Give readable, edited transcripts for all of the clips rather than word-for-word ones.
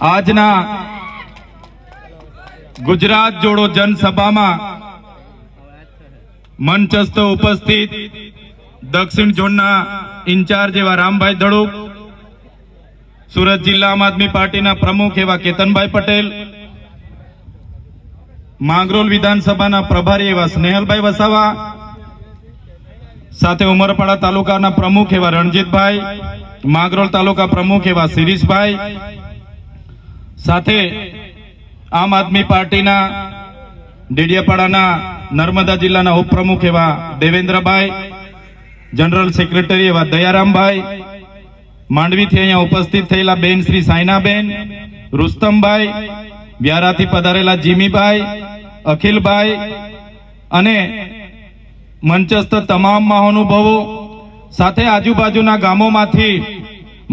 આજના ગુજરાત જોડો જનસભામાં મંચસ્થ ઉપસ્થિત દક્ષિણ ઝોનના ઇન્ચાર્જ એવા રામભાઈ ધડુક, સુરત જિલ્લા આમ આદમી પાર્ટીના પ્રમુખ એવા કેતનભાઈ પટેલ, માંગરોળ વિધાનસભાના પ્રભારી એવા સ્નેહલભાઈ વસાવા, સાથે ઉમરપાડા તાલુકાના પ્રમુખ એવા રણજીતભાઈ, માંગરોળ તાલુકા પ્રમુખ એવા શિરીષભાઈ, સાથે આમ આદમી પાર્ટીના ડેડિયાપાડાના નર્મદા જિલ્લાના ઉપપ્રમુખ એવા દેવેન્દ્રભાઈ, જનરલ સેક્રેટરી એવા દયારામભાઈ, માંડવીથી અહીંયા ઉપસ્થિત થયેલા બેન શ્રી સાયનાબેન, રુસ્તમભાઈ, વ્યારાથી પધારેલા જીમીભાઈ, અખિલભાઈ અને મંચસ્થ તમામ મહાનુભાવો, સાથે આજુબાજુના ગામોમાંથી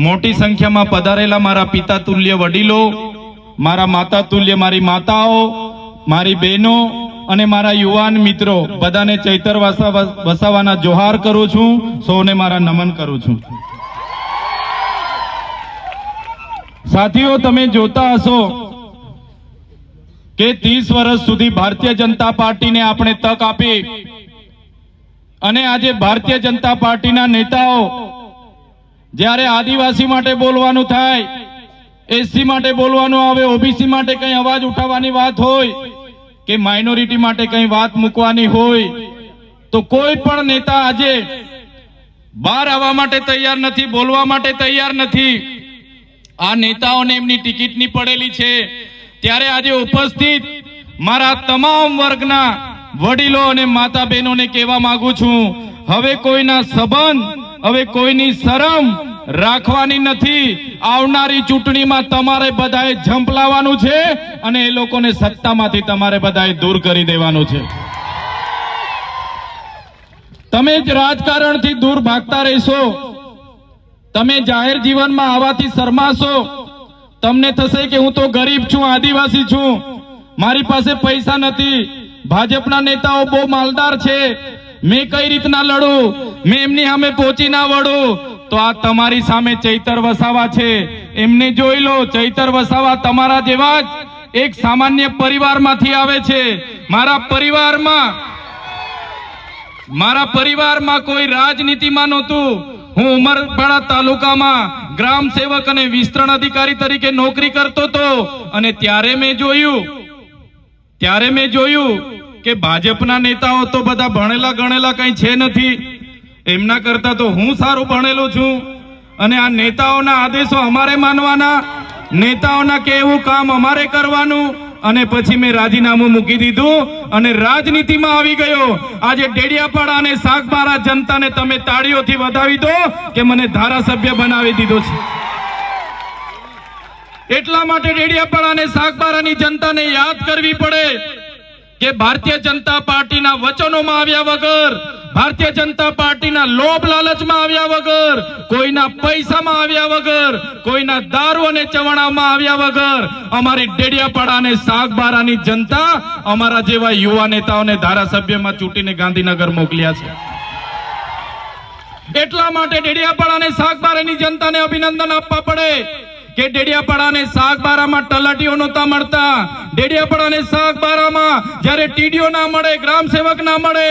મોટી સંખ્યામાં પધારેલા મારા પિતા તુલ્ય વડીલો, મારા માતા તુલ્ય મારી માતાઓ, મારી બહેનો અને મારા યુવાન મિત્રો, બધાને ચૈતર વસાવાના જોહાર કરું છું, સૌને મારા નમન કરું છું. સાથીઓ, તમે જોતા હશો કે 30 વર્ષ સુધી ભારતીય જનતા પાર્ટીને આપણે તક આપી અને આજે ભારતીય જનતા પાર્ટીના નેતાઓ જ્યારે આદિવાસી માટે બોલવાનું થાય, એસસી માટે બોલવાનું આવે, ઓબીસી માટે કઈ અવાજ ઉઠાવવાની વાત હોય કે માઇનોરિટી માટે કઈ વાત મૂકવાની હોય, તો કોઈ પણ નેતા આજે બહાર આવવા માટે તૈયાર નથી, બોલવા માટે તૈયાર નથી. આ નેતાઓને એમની ટિકિટની પડેલી છે. ત્યારે આજે ઉપસ્થિત મારા તમામ વર્ગના વડીલો અને માતા બહેનોને કહેવા માંગુ છું, હવે કોઈના સંબંધ, હવે કોઈની શરમ રાખવાની નથી. આવનારી ચૂંટણીમાં તમારે બધાએ ઝંપલાવવાનું છે અને એ લોકોને સત્તામાંથી તમારે બધાએ દૂર કરી દેવાનું છે. તમે જ રાજકારણથી દૂર ભાગતા રહેશો, તમે જાહેર જીવનમાં આવવાથી શરમાશો. તમને થશે કે હું તો ગરીબ છું, આદિવાસી છું, મારી પાસે પૈસા નથી, ભાજપના નેતાઓ બહુ માલદાર છે, મેં કઈ રીતના લડું, મેં એમની સામે પહોંચી ના વળું. તો આ તમારી સામે ચૈતર વસાવા છે, એમને જોઈ લો. ચૈતર વસાવા તમારા જેવા જ એક સામાન્ય પરિવારમાંથી આવે છે. મારા પરિવારમાં કોઈ રાજનીતિમાં નહોતું. હું ઉમરપાડા તાલુકામાં ગ્રામ સેવક અને વિસ્તરણ અધિકારી તરીકે નોકરી કરતો હતો અને ત્યારે મેં જોયું કે ભાજપના નેતાઓ તો બધા ભણેલા ગણેલા કઈ છે નથી, એમના કરતા તો હું સારું ભણેલો છું અને આ નેતાઓના આદેશો અમારે માનવાના, નેતાઓના કહેવું કામ અમારે કરવાનું. અને પછી મેં રાજીનામું મૂકી દીધું અને રાજનીતિમાં આવી ગયો. આજે ડેડિયાપાડા અને સાગબારા જનતાને તમે તાળીઓથી વધાવી દો કે મને ધારાસભ્ય બનાવી દીધો છે. એટલા માટે ડેડિયાપાડા અને સાગબારાની જનતાને યાદ કરવી પડે કે ભારતીય જનતા પાર્ટીના વચનોમાં આવ્યા વગર, ભારતીય જનતા પાર્ટીના લોભ લાલચમાં આવ્યા વગર, કોઈના પૈસામાં આવ્યા વગર, કોઈના દારૂ અને ચવાણામાં આવ્યા વગર અમારી ડેડિયાપાડા અને સાગબારાની જનતા અમારા જેવા યુવા નેતાઓને ધારાસભ્યમાં ચૂંટીને ગાંધીનગર મોકલ્યા છે. એટલા માટે ડેડિયાપાડા અને સાગબારાની જનતાને અભિનંદન આપવા પડે કે ડેડિયાપાડા અને સાગબારામાં તલાટીઓ નહોતા મળતા. ડેડિયાપાડા અને સાગબારામાં જ્યારે ટીડીઓ ના મળે, ગ્રામ સેવક ના મળે,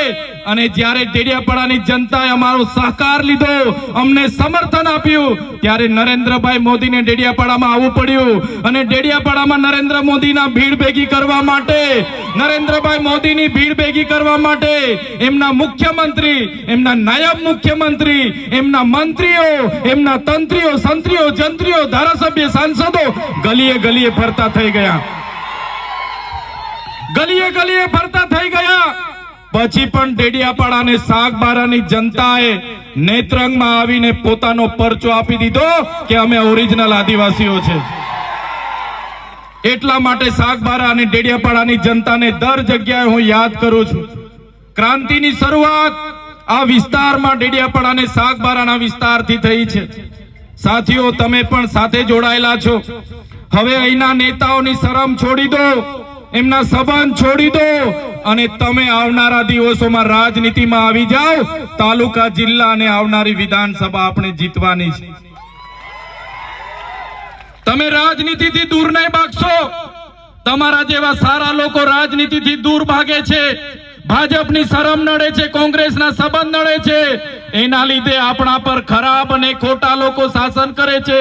અને જ્યારે ડેડિયાપાડાની જનતાએ અમારો સહકાર લીધો, અમને સમર્થન આપ્યું, ત્યારે નરેન્દ્રભાઈ મોદીને ડેડિયાપાડામાં આવવું પડ્યું. અને ડેડિયાપાડામાં નરેન્દ્ર મોદીના ભીડ ભેગી કરવા માટે, નરેન્દ્રભાઈ મોદીની ભીડ ભેગી કરવા માટે એમના મુખ્યમંત્રી, એમના નાયબ મુખ્યમંત્રી, એમના મંત્રીઓ, એમના તંત્રીઓ, સંત્રીઓ, જંત્રીઓ, ધારાસભ્ય, સાંસદો ગલીએ ગલીએ ફરતા થઈ ગયા. પછી પણ ડેડિયાપાડા અને સાગબારાની જનતાએ નેત્રંગમાં આવીને પોતાનો પરચો આપી દીધો કે અમે ઓરિજિનલ આદિવાસીઓ છે. એટલા માટે સાગબારા અને ડેડિયાપાડાની જનતાને દર જગ્યાએ હું યાદ કરું છું. ક્રાંતિની શરૂઆત આ વિસ્તારમાં ડેડિયાપાડા અને સાગબારાના વિસ્તારથી થઈ છે. સાથીઓ, તમે પણ સાથે જોડાયેલા છો. હવે અહીંના નેતાઓની શરમ છોડી દો, એમના સંબંધ છોડી દો અને તમે આવનારા દિવસોમાં રાજનીતિમાં આવી જાઓ. તાલુકા, જિલ્લા અને આવનારી વિધાનસભા આપણે જીતવાની છે. તમે રાજનીતિથી દૂર નહીં ભાગશો. તમારા જેવા સારા લોકો રાજનીતિથી દૂર ભાગે છે. ભાજપની શરમ નડે છે, કોંગ્રેસના સંબંધ નડે છે. એના લીધે આપણા પર ખરાબ અને ખોટા લોકો શાસન કરે છે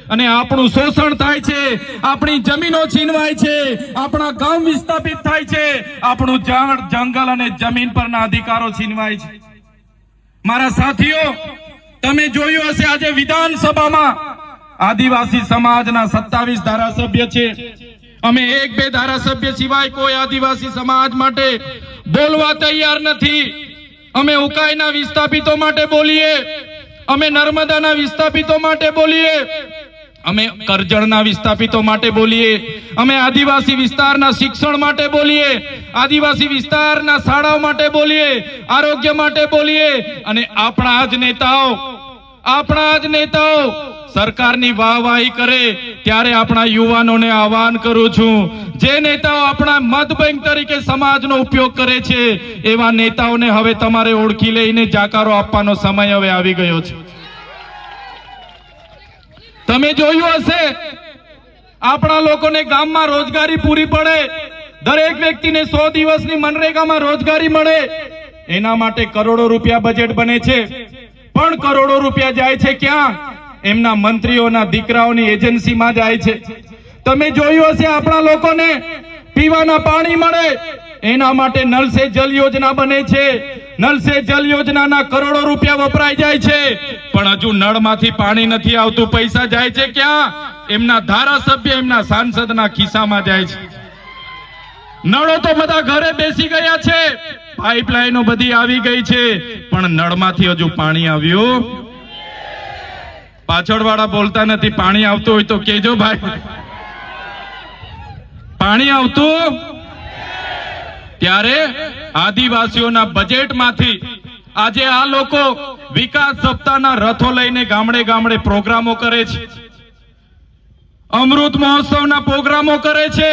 અને આપણું શોષણ થાય છે, આપણી જમીનો છીનવાય છે, આપણા ગામ વિસ્થાપિત થાય છે, આપણું જંગલ અને જમીન પરના અધિકારો છીનવાય છે. મારા સાથીઓ, તમે જોયું હશે આજે વિધાનસભામાં આદિવાસી સમાજના 27 ધારાસભ્ય છે. અમે 1-2 ધારાસભ્ય સિવાય કોઈ આદિવાસી સમાજ માટે બોલવા તૈયાર નથી. અમે ઉકાઈના વિસ્થાપિતો માટે બોલીએ, અમે નર્મદાના વિસ્થાપિતો માટે બોલીએ, અમે કરજણના વિસ્થાપિતો માટે બોલીએ, અમે આદિવાસી વિસ્તારના શિક્ષણ માટે બોલીએ, આદિવાસી વિસ્તારના શાળાઓ માટે બોલીએ, આરોગ્ય માટે બોલીએ. અને આપણા જ નેતાઓ સરકારની વાહવાહી કરે ત્યારે આપણા યુવાનોને આહવાન કરું છું, જે નેતાઓ આપણા મત બેંક તરીકે સમાજનો ઉપયોગ કરે છે એવા નેતાઓને હવે તમારે ઓળખી લઈને જાકારો આપવાનો સમય હવે આવી ગયો છે. તમે જોયું હશે, આપણા લોકોને ગામમાં રોજગારી પૂરી પડે, દરેક વ્યક્તિને 100 દિવસની મનરેગામાં રોજગારી મળે, એના માટે કરોડો રૂપિયા બજેટ બને છે. પણ કરોડો રૂપિયા જાય છે ક્યાં? એમના મંત્રીઓના દીકરાઓની એજન્સીમાં જાય છે. તમે જોયું હશે, આપણા લોકોને પીવાના પાણી મળે એના માટે નલ સે જલ યોજના બને છે. નલ સે જલ યોજનાના કરોડો રૂપિયા વપરાઈ જાય છે, પણ હજુ નળમાંથી પાણી નથી આવતું. પૈસા જાય છે ક્યાં? એમના ધારાસભ્ય, એમના સાંસદના ખિસ્સામાં જાય છે. નળો તો બધા ઘરે બેસી ગયા છે, પાઇપલાઈનો બધી આવી ગઈ છે, પણ નળમાંથી હજુ પાણી આવ્યું. પાછળવાળા બોલતા નથી. પાણી આવતું હોય તો કેજો ભાઈ. પાણી આવતું? ત્યારે આદિવાસીઓના બજેટમાંથી આજે આ લોકો વિકાસ સપ્તાહના રથો લઈને ગામડે ગામડે પ્રોગ્રામો કરે છે, અમૃત મહોત્સવના પ્રોગ્રામો કરે છે,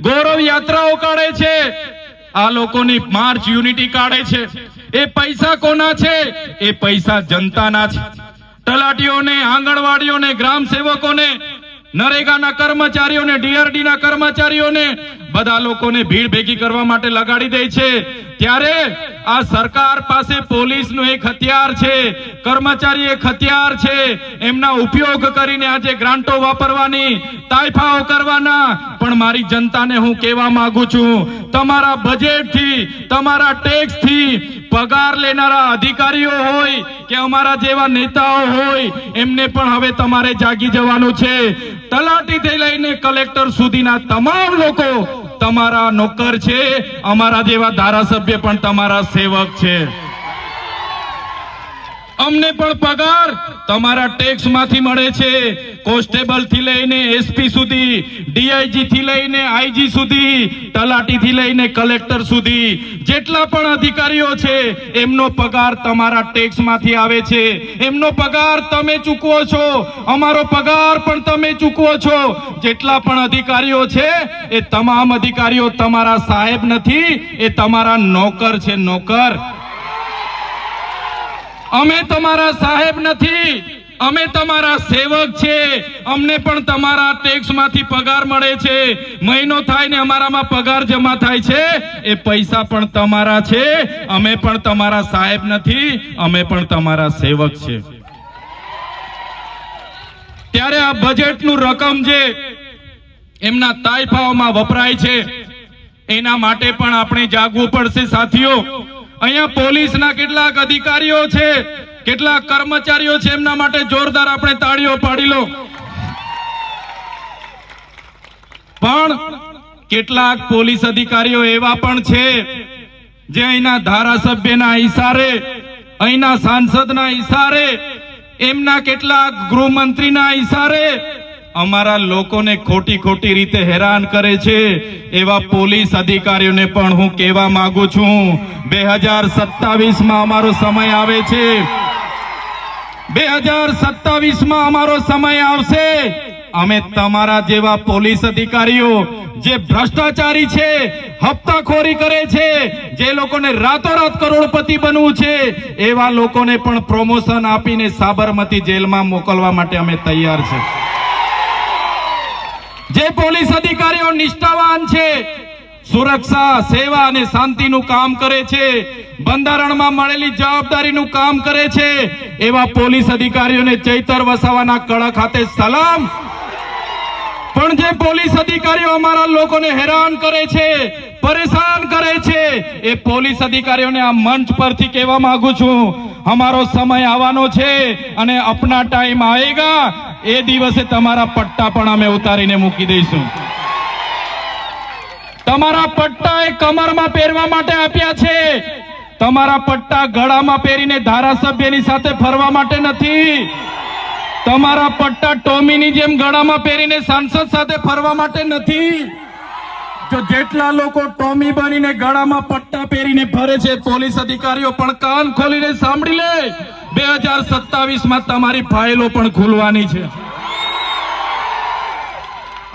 ગૌરવ યાત્રાઓ કાઢે છે, આ લોકોની માર્ચ યુનિટી કાઢે છે. એ પૈસા કોના છે? એ પૈસા જનતાના છે. તલાટીઓને, આંગણવાડીઓને, ગ્રામ સેવકોને, નરેગાના કર્મચારીઓને, ડીઆરડીના કર્મચારીઓને, બધા લોકોને ભીડ ભેગી કરવા માટે લગાડી દે છે. ત્યારે આ સરકાર પાસે પોલીસનું એક હથિયાર છે, કર્મચારી એક હથિયાર છે. એમના ઉપયોગ કરીને આજે ગ્રાન્ટો વાપરવાની, તાઇફાઓ કરવાના. પણ મારી જનતાને હું કહેવા માંગુ છું, તમારા બજેટથી, તમારા ટેક્સથી પગાર લેનારા અધિકારીઓ હોય કે અમારા જેવા નેતાઓ હોય, એમને પણ હવે તમારે જાગી જવાનું છે. તલાટીથી લઈને કલેક્ટર સુધીના તમામ લોકો તમારા નોકર છે, અમારા જેવા ધારાસભ્ય પણ તમારા સેવક છે. અમને પણ પગાર તમારા ટેક્સ માંથી મળે છે. કોન્સ્ટેબલ થી લઈને એસપી સુધી, ડીઆઈજી થી લઈને આઈજી સુધી, તલાટી થી લઈને કલેક્ટર સુધી જેટલા પણ અધિકારીઓ છે એમનો પગાર તમારા ટેક્સ માંથી આવે છે. એમનો પગાર તમે ચૂકવો છો, અમારો પગાર પણ તમે ચૂકવો છો. જેટલા પણ અધિકારીઓ છે એ તમામ અધિકારીઓ તમારા સાહેબ નથી, એ તમારા નોકર છે, નોકર. અમે તમારા સાહેબ નથી, અમે તમારા સેવક છે. અમને પણ તમારા ટેક્સ માંથી પગાર મળે છે. મહિનો થાય ને અમારામાં પગાર જમા થાય છે, એ પૈસા પણ તમારા છે. અમે પણ તમારા સાહેબ નથી, અમે પણ તમારા સેવક છે. ત્યારે આ બજેટનું રકમ જે એમના તાઇફાઓમાં વપરાય છે એના માટે પણ આપણે જાગવું પડશે સાથીઓ. અહીંયા પોલીસના કેટલાક અધિકારીઓ છે, કેટલાક કર્મચારીઓ છે, એમના માટે જોરદાર આપણે તાળીઓ પાડી લો. પણ કેટલાક પોલીસ અધિકારીઓ એવા પણ છે જે અહીંના ધારાસભ્યના ઈશારે, અહીંના સાંસદના ઈશારે, એમના કેટલાક ગૃહમંત્રીના ઈશારે અમારા લોકોને ખોટી ખોટી રીતે હેરાન કરે છે. એવા પોલીસ અધિકારીઓને પણ હું કહેવા માંગુ છું, 2027માં અમારો સમય આવે છે. 2027માં અમારો સમય આવશે. અમે તમારા જેવા પોલીસ અધિકારીઓ જે ભ્રષ્ટાચારી છે, હપ્તાખોરી કરે છે, જે લોકોને રાતોરાત કરોડપતિ બનવું છે, એવા લોકોને પણ પ્રમોશન આપીને સાબરમતી જેલમાં મોકલવા માટે અમે તૈયાર છે. જે પોલીસ અધિકારીઓ નિષ્ઠાવાન છે, સુરક્ષા, સેવા અને શાંતિનું કામ કરે છે, બંધારણમાં મળેલી જવાબદારીનું કામ કરે છે, એવા પોલીસ અધિકારીઓને ચૈતર વસાવાના કળા ખાતે સલામ. પણ જે પોલીસ અધિકારીઓ અમારા લોકોને હેરાન કરે છે, પરેશાન કરે છે, એ પોલીસ અધિકારીઓને આ મંચ પરથી કહેવા માંગુ છું, અમારો સમય આવવાનો છે અને અપના ટાઈમ આएगा, એ દિવસે તમારા પટ્ટા પણ અમે ઉતારીને મૂકી દઈશું. તમારા પટ્ટા એ કમરમાં પહેરવા માટે આપ્યા છે, તમારા પટ્ટા ગળામાં પહેરીને ધારાસભ્યની સાથે ફરવા માટે નથી. તમારા પટ્ટા ટોમીની જેમ ગળામાં પહેરીને સાંસદ સાથે ફરવા માટે નથી. જો જેટલા લોકો ટોમી બનીને ગળામાં પટ્ટા પહેરીને ફરે છે, પોલીસ અધિકારીઓ પણ કાન ખોલીને સાંભળી લે, 2027માં તમારી ફાઇલો પણ ખુલવાની છે.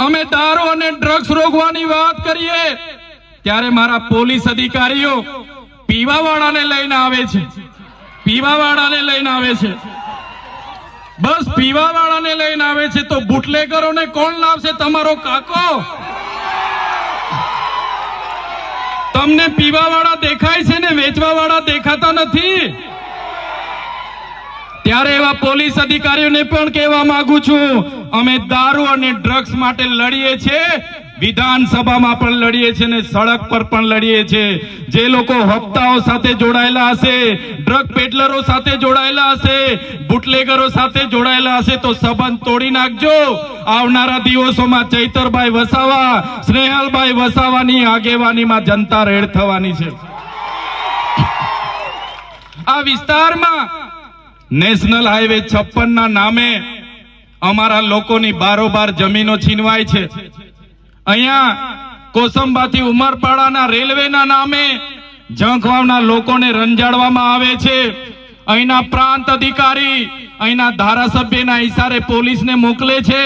અમે દારૂ અને ડ્રગ્સ રોકવાની વાત કરીએ ત્યારે મારા પોલીસ અધિકારીઓ પીવાવાળાને લઈને આવે છે, પીવાવાળાને લઈને આવે છે, બસ પીવાવાળાને લઈને આવે છે. તો બુટલેગરોને કોણ લાવશે? તમારો કાકો. તમને પીવાવાળા દેખાય છે ને વેચવાવાળા દેખાતા નથી. ત્યારે એવા પોલીસ અધિકારીઓને પણ કહેવા માંગુ છું, અમે દારૂ અને ડ્રગ્સ માટે લડીએ છીએ, વિધાનસભામાં પણ લડીએ છીએ ને સડક પર પણ લડીએ છીએ. જે લોકો હપ્તાઓ સાથે જોડાયેલા હશે, ડ્રગ પેડલરો સાથે જોડાયેલા હશે, બુટલેગરો સાથે જોડાયેલા હશે, તો સંબંધ તોડી નાખજો. આવનારા દિવસોમાં ચૈતરભાઈ વસાવા, સ્નેહલભાઈ વસાવાની આગેવાનીમાં જનતા રેડ થવાની છે. આ વિસ્તારમાં નેશનલ હાઈવે 56 ના નામે અમારા લોકોની બારોબાર જમીનો છીનવાય છે. અહીંયા કોસંબાથી ઉમરપાડાના રેલવેના નામે ઝંખવાવના લોકોને રંજાડવામાં આવે છે. અહીંના પ્રાંત અધિકારી અહીંના ધારાસભ્યના ઇશારે પોલીસને મોકલે છે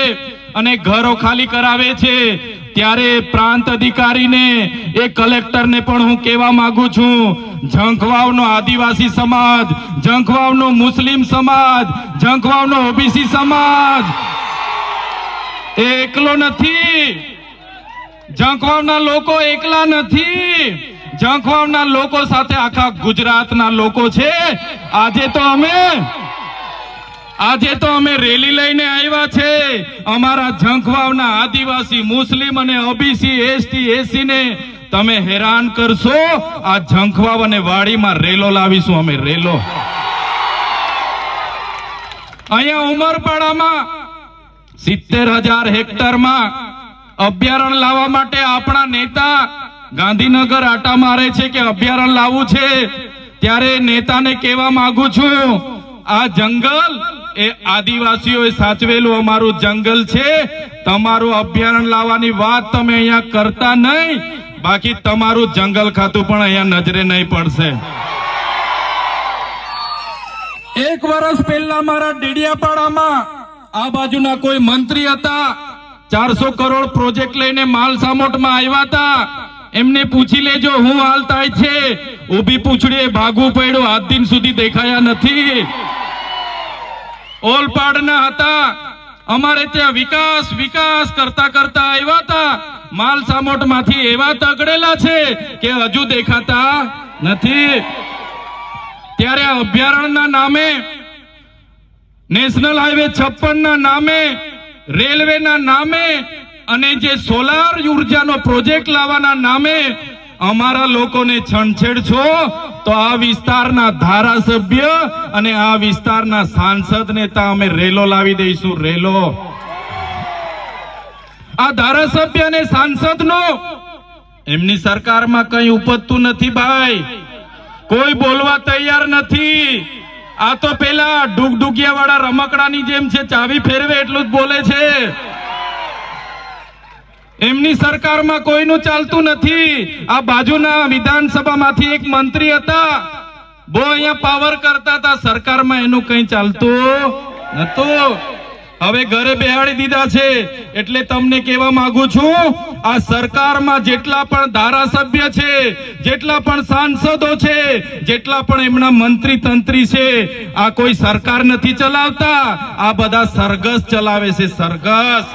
અને ઘરો ખાલી કરાવે છે. ત્યારે પ્રાંત અધિકારીને, એ કલેક્ટરને પણ હું કહેવા માંગુ છું, ઝંખવાવનો આદિવાસી સમાજ, ઝંખવાવનો મુસ્લિમ સમાજ, ઝંખવાવનો ઓબીસી સમાજ એ એકલો નથી. ઝંખવાવના લોકો એકલા નથી. ઝંખવાવના લોકો સાથે આખા ગુજરાતના લોકો છે. આજે તો અમે રેલી લઈને આવ્યા છે. અમારા ઝંખવાવના આદિવાસી, મુસ્લિમ અને ઓબીસી, એસટી, એસી ને તમે હેરાન કરશો, આ ઝંખવાવ અને વાડીમાં રેલો લાવીશું અમે, રેલો. અહીંયા ઉમરપાડામાં 70,000 હેક્ટરમાં અભયારણ્ય લાવવા માટે આપણા નેતા ગાંધીનગર આટા મારે છે કે અભયારણ્ય લાવવું છે. ત્યારે નેતાને કહેવા માંગુ છું, આ જંગલ એ આદિવાસીઓએ સાચવેલું અમારું જંગલ છે. તમારું અભયારણ્ય લાવવાની વાત તમે અહીંયા કરતા નહીં, બાકી તમારું જંગલ ખાતું પણ અહીંયા નજરે નહીં પડશે. 1 વર્ષ પહેલા મારા ડેડિયાપાડામાં આ બાજુના કોઈ મંત્રી હતા, 400 કરોડ પ્રોજેક્ટ લઈને માલસામોટમાં આવ્યા હતા. એમને પૂછી લેજો હું હાલ થાય છે. ઊભી પૂછડીએ ભાગવું પડ્યું, આજ દિન સુધી દેખાયા નથી. ઓલપાડના હતા, અમારે ત્યાં વિકાસ વિકાસ કરતા કરતા આવ્યા હતા. માલસામોટમાંથી એવા તગડેલા છે કે હજુ દેખાતા નથી. ત્યારે અભયારણ્યના નામે, નેશનલ હાઈવે 56 ના નામે, રેલવેના નામે અને જે સોલાર ઉર્જાનો પ્રોજેક્ટ લાવવાના નામે અમારા લોકોને છંછેડ છો, તો આ વિસ્તારના ધારાસભ્ય અને આ વિસ્તારના સાંસદ નેતા અમે રેલો લાવી દઈશું, રેલો. આ ધારાસભ્ય અને સાંસદનો એમની સરકારમાં કઈ ઉપજતું નથી ભાઈ, કોઈ બોલવા તૈયાર નથી. આ તો પેલા ડુગડુગિયા વાળા રમકડાની જેમ છે, ચાવી ફેરવે એટલું જ બોલે છે. એમની સરકારમાં કોઈનું ચાલતું નથી. આ બાજુના વિધાનસભામાંથી એક મંત્રી હતા, બહુ અહીંયા પાવર કરતા હતા, સરકારમાં એનું કઈ ચાલતું નતું. હવે ઘરે બેહાડી દીધા છે. એટલે તમને કહેવા માંગુ છું, આ સરકારમાં જેટલા પણ ધારાસભ્ય છે, જેટલા પણ સાંસદો છે, જેટલા પણ એમના મંત્રી તંત્રી છે, આ કોઈ સરકાર નથી ચલાવતા, આ બધા સરઘસ ચલાવે છે, સરઘસ.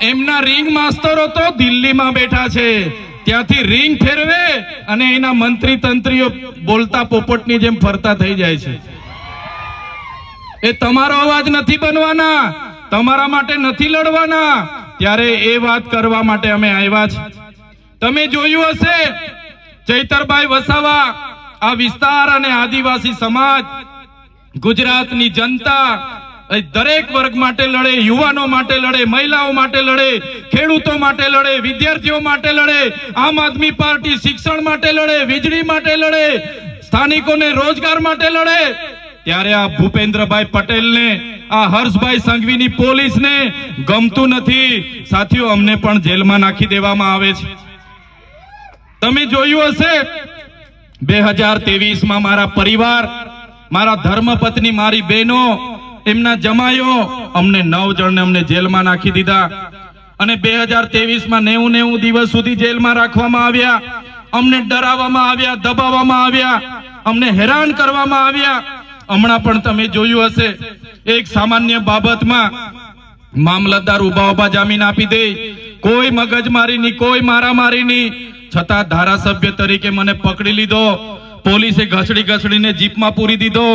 એમના રિંગ માસ્તરો તો દિલ્હીમાં બેઠા છે, ત્યાંથી રિંગ ફેરવે અને એના મંત્રી તંત્રીઓ બોલતા પોપટની જેમ ફરતા થઈ જાય છે. એ તમારો અવાજ નથી બનવાના, તમારા માટે નથી લડવાના. ત્યારે એ વાત કરવા માટે અમે આવ્યા છે. તમે જોયું હશે ચૈતરભાઈ વસાવા આ વિસ્તાર અને આદિવાસી સમાજ, ગુજરાતની જનતા દરેક વર્ગ માટે લડે, યુવાનો માટે લડે, મહિલાઓ માટે લડે, ખેડૂતો માટે લડે, વિદ્યાર્થીઓ માટે લડે, આમ આદમી પાર્ટી શિક્ષણ માટે લડે, વીજળી માટે લડે, સ્થાનિકોને રોજગાર માટે લડે. ત્યારે આ ભૂપેન્દ્રભાઈ પટેલને, આ હર્ષભાઈ સંઘવીની પોલીસને ગમતું નથી. સાથીઓ, અમને પણ જેલમાં નાખી દેવામાં આવે છે. તમે જોયું હશે 2023માં મારા પરિવાર, મારા ધર્મપત્ની, મારી બહેનો, એમના જમાયો, અમને 9 જણને અમને જેલમાં નાખી દીધા. અને 2023માં 90 દિવસ સુધી જેલમાં રાખવામાં આવ્યા. અમને ડરાવવામાં આવ્યા, દબાવવામાં આવ્યા, અમને હેરાન કરવામાં આવ્યા. હમણાં પણ તમે જોયું હશે એક સામાન્ય બાબતમાં મામલતદાર ઉભા જામીન આપી દે, કોઈ મગજમારીની, કોઈ મારામારીની, છતાં ધારાસભ્ય તરીકે મને પકડી લીધો. પોલીસે ઘસડીને જીપમાં પૂરી દીધો.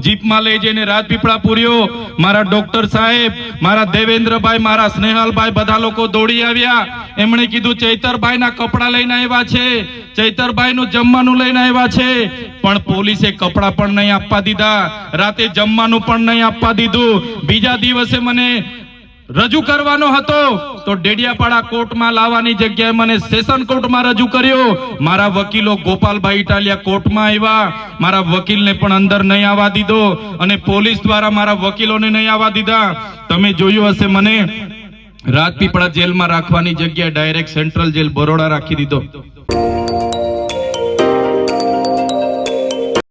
જીપમાં લઈ જઈને રાજપીપળા પૂર્યો. મારા ડોક્ટર સાહેબ, મારા દેવેન્દ્રભાઈ, મારા સ્નેહાલભાઈ બધા લોકો દોડી આવ્યા. એમણે કીધું ચૈતરભાઈના કપડા લઈને આવ્યા છે, ચૈતરભાઈનું જમવાનું લઈને આવ્યા છે. પણ પોલીસે કપડા પણ નહીં આપવા દીધા, રાતે જમવાનું પણ નહીં આપવા દીધું. બીજા દિવસે મને રજૂ કરવાનો હતો તો ડેડિયાપાડા કોર્ટમાં લાવવાની જગ્યાએ મને સેશન કોર્ટમાં રજૂ કર્યો. મારા વકીલો ગોપાલભાઈ ઇટાલિયા કોર્ટમાં આવ્યા, મારા વકીલને પણ અંદર નહીં આવવા દીધો અને પોલીસ દ્વારા મારા વકીલોને નહીં આવવા દીધા. તમે જોયું હશે મને રાજપીપળા જેલમાં રાખવાની જગ્યાએ ડાયરેક્ટ સેન્ટ્રલ જેલ બરોડા રાખી દીધો.